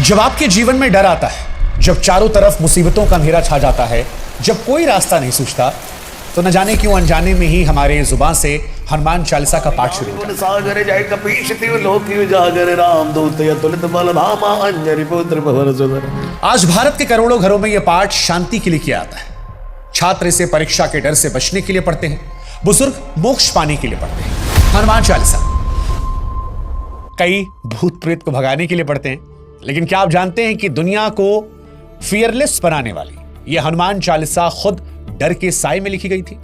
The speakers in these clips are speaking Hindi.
जब आपके जीवन में डर आता है, जब चारों तरफ मुसीबतों का अंधेरा छा जाता है, जब कोई रास्ता नहीं सूझता, तो न जाने क्यों अनजाने में ही हमारे जुबान से हनुमान चालीसा का पाठ शुरू होता है। सागर जय कपीश तिव लोकी जागर रामदूत अतुलित बल धामा अंजनी पुत्र भवर सुंदर। आज भारत के करोड़ों घरों में यह पाठ शांति के लिए किया जाता है। छात्र इसे परीक्षा के डर से बचने के लिए पढ़ते हैं, बुजुर्ग मोक्ष पाने के लिए पढ़ते हैं। हनुमान चालीसा कई भूत प्रेत को भगाने के लिए पढ़ते हैं, लेकिन क्या आप जानते हैं कि दुनिया को फियरलेस बनाने वाली यह हनुमान चालीसा खुद डर के साए में लिखी गई थी।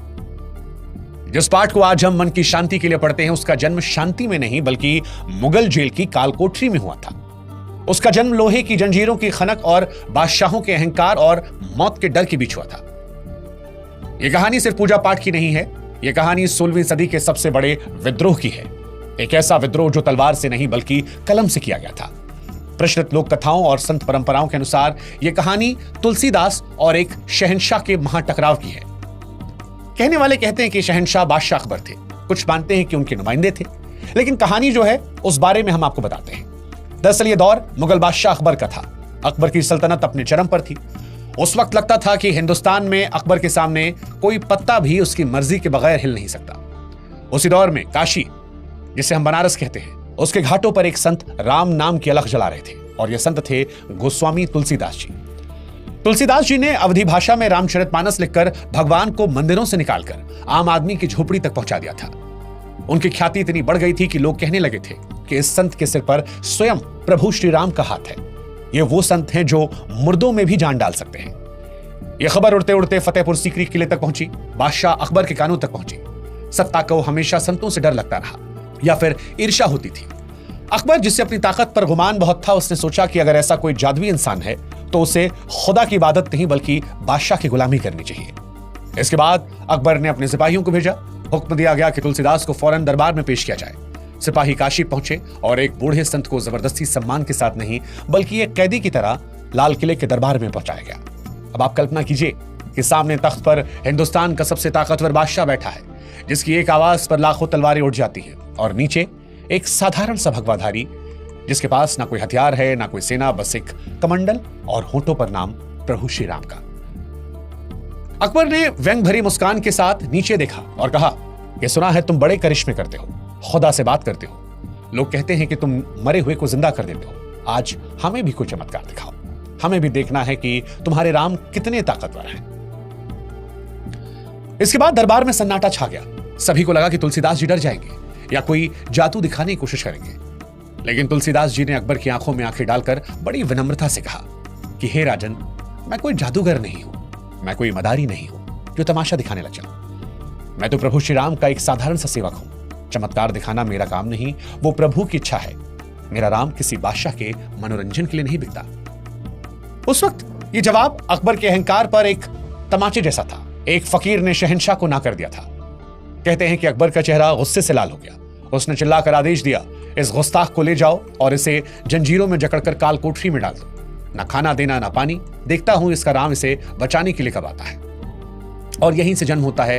जिस पाठ को आज हम मन की शांति के लिए पढ़ते हैं, उसका जन्म शांति में नहीं बल्कि मुगल जेल की कालकोठरी में हुआ था। उसका जन्म लोहे की जंजीरों की खनक और बादशाहों के अहंकार और मौत के डर के बीच हुआ था। यह कहानी सिर्फ पूजा पाठ की नहीं है, यह कहानी 16वीं सदी के सबसे बड़े विद्रोह की है। एक ऐसा विद्रोह जो तलवार से नहीं बल्कि कलम से किया गया था। प्रचलित लोक कथाओं और संत परंपराओं के अनुसार यह कहानी तुलसीदास और एक शहंशाह के महाटकराव की है। कहने वाले कहते हैं कि शहंशाह बादशाह अकबर थे, कुछ मानते हैं कि उनके नुमाइंदे थे, लेकिन कहानी जो है उस बारे में हम आपको बताते हैं। दरअसल यह दौर मुगल बादशाह अकबर का था। अकबर की सल्तनत अपने चरम पर थी। उस वक्त लगता था कि हिंदुस्तान में अकबर के सामने कोई पत्ता भी उसकी मर्जी के बगैर हिल नहीं सकता। उसी दौर में काशी, जिसे हम बनारस कहते हैं, उसके घाटों पर एक संत राम नाम की अलख जला रहे थे, और यह संत थे गोस्वामी तुलसीदास जी। तुलसीदास जी ने अवधी भाषा में रामचरितमानस लिखकर भगवान को मंदिरों से निकालकर आम आदमी की झोपड़ी तक पहुंचा दिया था। उनकी ख्याति इतनी बढ़ गई थी कि लोग कहने लगे थे कि इस संत के सिर पर स्वयं प्रभु श्री राम का हाथ है। ये वो संत हैं जो मुर्दों में भी जान डाल सकते हैं। यह खबर उड़ते उड़ते फतेहपुर सीकरी किले तक पहुंची, बादशाह अकबर के कानों तक पहुंची। सत्ता को हमेशा संतों से डर लगता रहा या फिर ईर्ष्या होती थी। अकबर, जिससे अपनी ताकत पर गुमान बहुत था, उसने सोचा कि अगर ऐसा कोई जादुई इंसान है तो उसे खुदा की इबादत नहीं बल्कि बादशाह की गुलामी करनी चाहिए। इसके बाद अकबर ने अपने सिपाहियों को भेजा। हुक्म दिया गया कि तुलसीदास को फौरन दरबार में पेश किया जाए। सिपाही काशी पहुंचे और एक बूढ़े संत को जबरदस्ती सम्मान के साथ नहीं बल्कि एक कैदी की तरह लाल किले के दरबार में पहुंचाया गया। अब आप कल्पना कीजिए कि सामने तख्त पर हिंदुस्तान का सबसे ताकतवर बादशाह बैठा है, जिसकी एक आवाज पर लाखों तलवारें उड़ जाती हैं, और नीचे एक साधारण सा भगवाधारी जिसके पास ना कोई हथियार है ना कोई सेना, बस एक कमंडल और होठों पर नाम प्रभु श्री राम का। अकबर ने व्यंग भरी मुस्कान के साथ नीचे देखा और कहा कि सुना है तुम बड़े करिश्मे करते हो, खुदा से बात करते हो। लोग कहते हैं कि तुम मरे हुए को जिंदा कर देते हो। आज हमें भी कोई चमत्कार दिखाओ, हमें भी देखना है कि तुम्हारे राम कितने ताकतवर हैं। इसके बाद दरबार में सन्नाटा छा गया। सभी को लगा कि तुलसीदास जी डर जाएंगे या कोई जादू दिखाने की कोशिश करेंगे, लेकिन तुलसीदास जी ने अकबर की आंखों में आंखें डालकर बड़ी विनम्रता से कहा कि हे राजन, मैं कोई जादूगर नहीं हूं, मैं कोई मदारी नहीं हूं जो तमाशा दिखाने लग जाऊं। मैं तो प्रभु श्री राम का एक साधारण सा सेवक हूं। चमत्कार दिखाना मेरा काम नहीं, वो प्रभु की इच्छा है। मेरा राम किसी बादशाह के मनोरंजन के लिए नहीं बिकता। उस वक्त ये जवाब अकबर के अहंकार पर एक तमाचे जैसा था। एक फकीर ने शहंशाह को ना कर दिया था। कहते हैं कि अकबर का चेहरा गुस्से से लाल हो गया। उसने चिल्लाकर आदेश दिया, इस गुस्ताख को ले जाओ और इसे जंजीरों में जकड़कर काल कोठरी में डाल दो। ना खाना देना ना पानी, देखता हूं इसका राम इसे बचाने के लिए कब आता है। और यहीं से जन्म होता है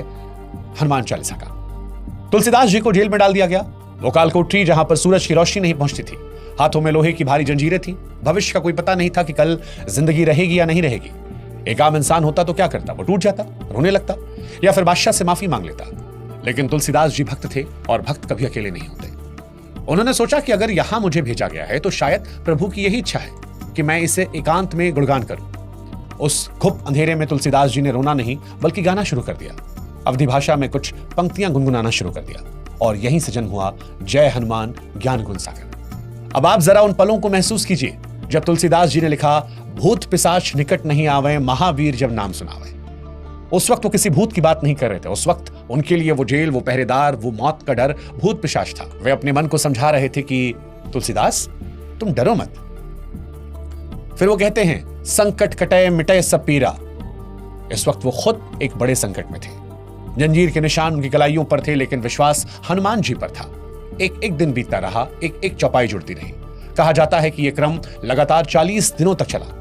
हनुमान चालीसा का। तुलसीदास जी को जेल में डाल दिया गया। वो काल कोठरी जहां पर सूरज की रोशनी नहीं पहुंचती थी। हाथों में लोहे की भारी जंजीरें थी। भविष्य का कोई पता नहीं था कि कल जिंदगी रहेगी या नहीं रहेगी। एक आम इंसान होता तो क्या करता? वो टूट जाता, रोने लगता या फिर बादशाह से माफी मांग लेता। लेकिन तुलसीदास जी भक्त थे और भक्त कभी अकेले नहीं होते। उन्होंने सोचा कि अगर यहां मुझे भेजा गया है तो शायद प्रभु की यही इच्छा है कि मैं इसे एकांत में गुणगान करूं। उस घुप अंधेरे में तुलसीदास जी ने रोना नहीं बल्कि गाना शुरू कर दिया। अवधी भाषा में कुछ पंक्तियां गुनगुनाना शुरू कर दिया और यहीं से जन्म हुआ जय हनुमान ज्ञान गुण सागर। अब आप जरा उन पलों को महसूस कीजिए जब तुलसीदास जी ने लिखा, भूत पिशाच निकट नहीं आवे, महावीर जब नाम सुनावे। उस वक्त वो किसी भूत की बात नहीं कर रहे थे। उस वक्त उनके लिए वो जेल, वो पहरेदार, वो मौत का डर भूत पिशाच था। वे अपने मन को समझा रहे थे कि तुलसीदास, तुम डरो मत। फिर वो कहते हैं, संकट कटे मिटे सब पीरा। इस वक्त वो खुद एक बड़े संकट में थे। जंजीर के निशान उनकी कलाइयों पर थे, लेकिन विश्वास हनुमान जी पर था। एक एक दिन बीतता रहा, एक एक चौपाई जुड़ती रही। कहा जाता है कि यह क्रम लगातार 40 दिनों तक चला।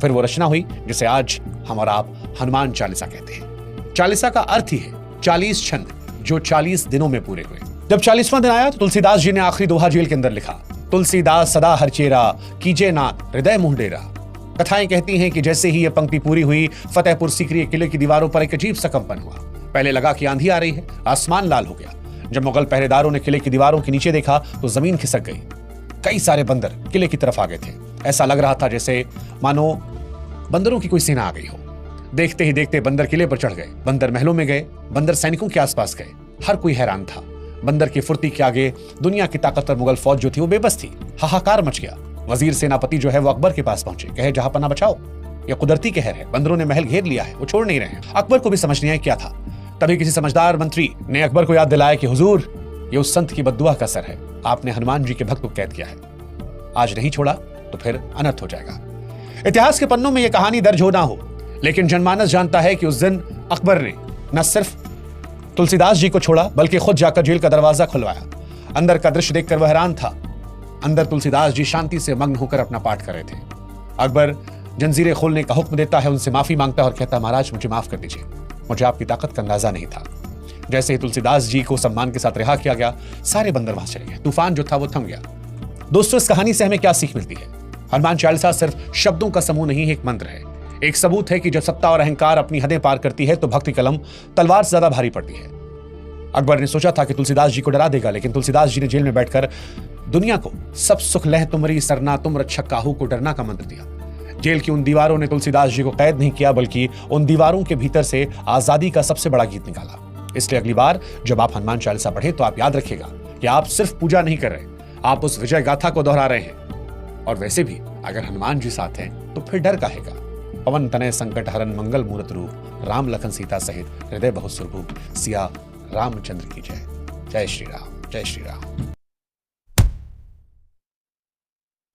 फिर वो रचना हुई जिसे आज हम और आप हनुमान चालीसा कहते हैं। चालीसा का अर्थ ही है 40 छंद जो 40 दिनों में पूरे हुए। जब 40वां दिन आया तो तुलसीदास जी ने आखिरी दोहा जेल के अंदर लिखा, तुलसीदास सदा हर चेरा, कीजे नाथ हृदय मुंडेरा। कथाएं कहती हैं कि जैसे ही यह पंक्ति पूरी हुई, फतेहपुर सीकरी किले की दीवारों पर एक अजीब सा कंपन हुआ। पहले लगा कि आंधी आ रही है, आसमान लाल हो गया। जब मुगल पहरेदारों ने किले की दीवारों के नीचे देखा तो जमीन खिसक गई। कई सारे बंदर किले की तरफ आ गए थे। ऐसा लग रहा था जैसे मानो बंदरों की कोई सेना आ गई हो। देखते ही देखते बंदर किले पर चढ़ गए, बंदर महलों में गए, बंदर सैनिकों के आसपास गए। हर कोई हैरान था। बंदर की फुर्ती के आगे दुनिया की ताकतवर मुगल फौज जो थी वो बेबस थी। हाहाकार मच गया। वजीर सेनापति जो है वो अकबर के पास पहुंचे, कहे जहां पना बचाओ, यह कुदरती कहर है, बंदरों ने महल घेर लिया है, वो छोड़ नहीं रहे हैं। अकबर को भी समझ नहीं आया क्या था। तभी किसी समझदार मंत्री ने अकबर को याद दिलाया कि हुजूर, ये उस संत की बद्दुआ का असर है। आपने हनुमान जी के भक्त को कैद किया है, आज नहीं छोड़ा तो फिर अनर्थ हो जाएगा। इतिहास के पन्नों में यह कहानी दर्ज हो ना हो, लेकिन जनमानस जानता है कि उस दिन अकबर ने न सिर्फ तुलसीदास जी को छोड़ा बल्कि खुद जाकर जेल का दरवाजा खुलवाया। अंदर का दृश्य देखकर वह हैरान था। अंदर तुलसीदास जी शांति से मग्न होकर अपना पाठ कर रहे थे। अकबर जंजीरें खोलने का हुक्म देता है, उनसे माफी मांगता है और कहता है, महाराज मुझे माफ कर दीजिए, मुझे आपकी ताकत का अंदाजा नहीं था। जैसे ही तुलसीदास जी को सम्मान के साथ रिहा किया गया, सारे बंदर वहां चले गए। तूफान जो था वो थम गया। दोस्तों, इस कहानी से हमें क्या सीख मिलती है? हनुमान चालीसा सिर्फ शब्दों का समूह नहीं है, एक मंत्र है। एक सबूत है कि जब सत्ता और अहंकार अपनी हदें पार करती है तो भक्ति कलम तलवार से ज्यादा भारी पड़ती है। अकबर ने सोचा था कि तुलसीदास जी को डरा देगा, लेकिन तुलसीदास जी ने जेल में बैठकर दुनिया को सब सुख लह तुमरी सरना तुम रक्षक काहू को डरना का मंत्र दिया। जेल की उन दीवारों ने तुलसीदास जी को कैद नहीं किया, बल्कि उन दीवारों के भीतर से आजादी का सबसे बड़ा गीत निकाला। इसलिए अगली बार जब आप हनुमान चालीसा पढ़ें तो आप याद रखिएगा कि आप सिर्फ पूजा नहीं कर रहे, आप उस विजय गाथा को दोहरा रहे हैं। और वैसे भी अगर हनुमान जी साथ हैं तो फिर डर काहेगा। पवन तनय संकट हरन मंगल मूरत रूप, राम लखन सीता सहित हृदय बहुत सुरभूप। सिया रामचंद्र की जय। जय श्री राम, जय श्री राम।